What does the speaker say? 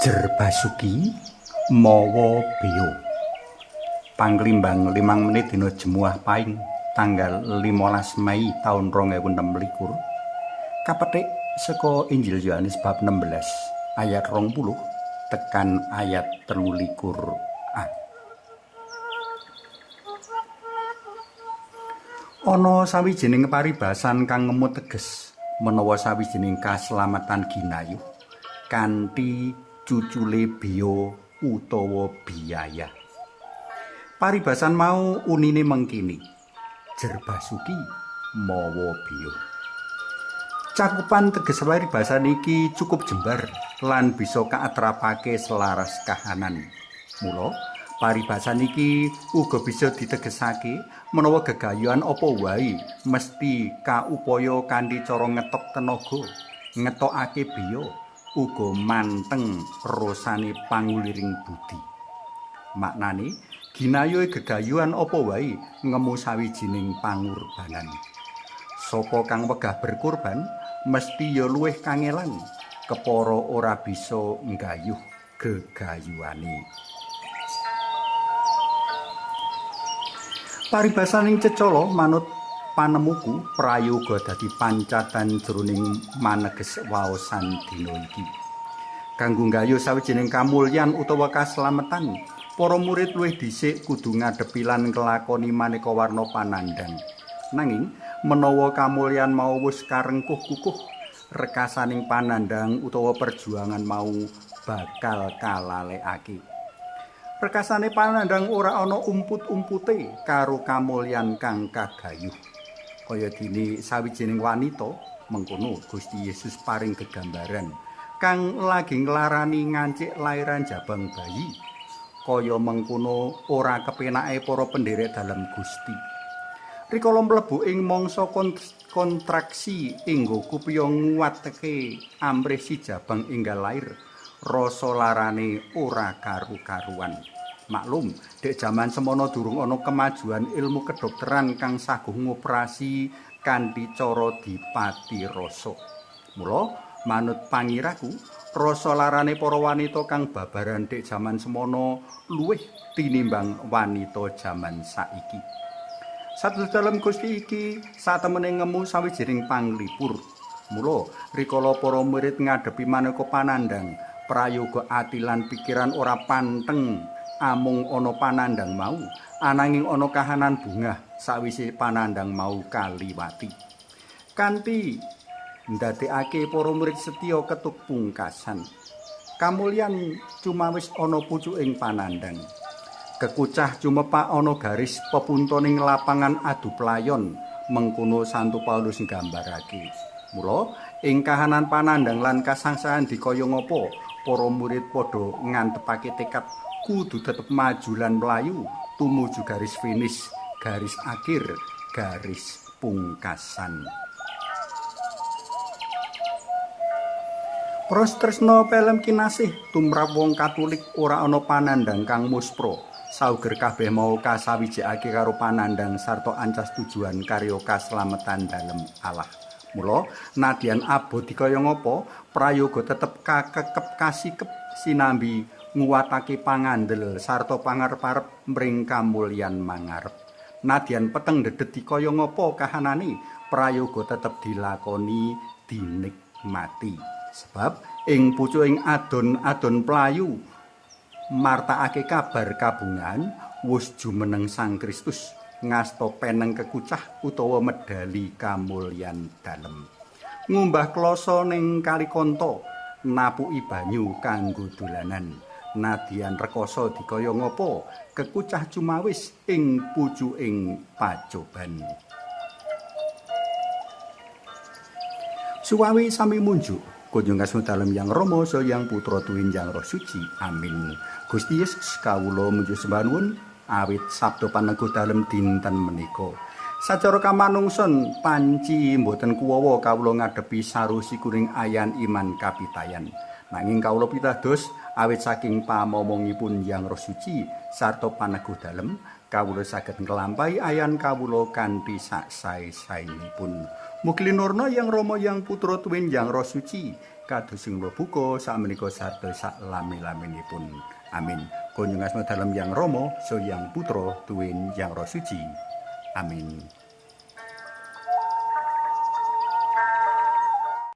Jer Basuki mawa beya. Panglimbang 5 menit dina Jemuah Paing tanggal 15 Mei taun 2026 kapetik saka Injil Yohanes bab 16 ayat 20 tekan ayat 23a. Ana sawijining paribasan kang ngemu teges menawa sawijining kaslametan ginayuh kanthi cucule beya utawa biaya. Paribasan mau unine mengkini, jer Basuki mawa beya. Cakupan teges paribasan iki cukup jembar lan bisa kaatrapake selaras kahanan. Mula paribasan iki uga bisa ditegesake menawa gegayuhan apa wae mesti kaupaya kanthi cara ngetok tenaga, ngetokake beya, uga manteng rosane panguliring budi. Maknane ginayuhe gegayuhan apa wae ngemu sawijining pangorbanan. Sapa kang wegah berkorban mesti ya luwih kangelan kepara ora bisa nggayuh gegayuhane. Paribasaning cecala manut panemuku prayoga dadi pancatan jroning maneges waosan dina iki. Kanggo nggayuh sawijining kamulyan utawa kaslametan, para murid luwih dhisik kudu ngadepi lan nglakoni maneka warna panandhang. Nanging menawa kamulyan mau wis karengkuh-kukuh, rekasaning panandhang utawa perjuangan mau bakal kalalekake. Rekasane panandhang ora ana umput-umpute karo kamulyan kang kagayuh. Kaya dene sawijining wanita mengkono Gusti Yesus paring gegambaran kang lagi nglarani ngancik lairan jabang bayi. Kaya mengkono ora kepenake para pendherek dalem Gusti. Rikala mlebu ing mangsa kontraksi enggo kupiya nguwatake amrih si jabang enggal lair, rasa larane ora karu-karuan. Maklum, dek jaman semono durung ana kemajuan ilmu kedokteran kang saguh ngoperasi kanthi cara dipati rasa. Mula manut pangiraku, rasa larane para wanita kang babaran dek jaman semono luwih tinimbang wanita jaman saiki. Satu dalam Gusti iki satemene ngemu sawijining panglipur. Mula rikala para murid ngadepi maneka panandhang, prayoga ati lan pikiran ora panteng amung ana panandhang mau, ananging ana kahanan bungah sawise panandhang mau kaliwati. Kanthi ndadekake para murid setya ketuk pungkasan. Kamulyan cumawis ana pucuking panandhang. Kekucah cumepak ana garis pepuntoning lapangan adu playon, mengkono Santo Paulus nggambarake. Mula ing kahanan panandhang lan kasangsahan dikaya ngapa para murid padha ngantepake tekad kudu tetep maju lan mlayu tumuju garis finish, garis akhir, garis pungkasan. Pros tresna pelem kinasih tumrap wong Katolik ora ana panandhang kang muspra. Sauger kabeh mau kasawijikake karo panandhang sarta ancas tujuan karya kaslametan dalem Allah. Mula nadyan abot dikaya ngapa prayoga tetep kakekep kasikep sinambi nguwatake pangandel sarta pangarep-arep mring kamulyan mangarep. Nadyan peteng dedet dikaya ngapa kahanane prayoga tetep dilakoni dinikmati. Sebab ing pucuking adon-adon playu martakake kabar kabungan wis jumeneng Sang Kristus ngasta peneng kekucah utawa medali kamulyan dalem. Ngumbah kloso ning Kali Kanta, napuki banyu kanggo dolanan. Nadyan rekoso dikaya ngapa kekucah cumawis ing pucuking pacoban. Suwawi sami munjuk kunjung kasmu dalem Yang Rama so Yang Putra Tuwinjang Roh Suci. Amin. Gusti Yesus kawula munjuk sembah nuwun awit sabda paneguh dalem dinten menika. Sacara kamanungson panci mboten kuwawa kawula ngadepi sarusi kuring ayan iman kapitayan. Nanging kawula pitados awit saking pamomongipun Yang Roh Suci sarta paneguh dalem kawula saged nglampahi ayan kawula kanthi sak sae-saenipun. Mugi linurna Yang Rama Yang Putra Tuwinjang Roh Suci kados ing buka sakmenika sarta salami-laminipun. Amin. Kunjungasna dalem Yang Rama, so Yang Putra, tuwin Yang Roh Suci. Amin.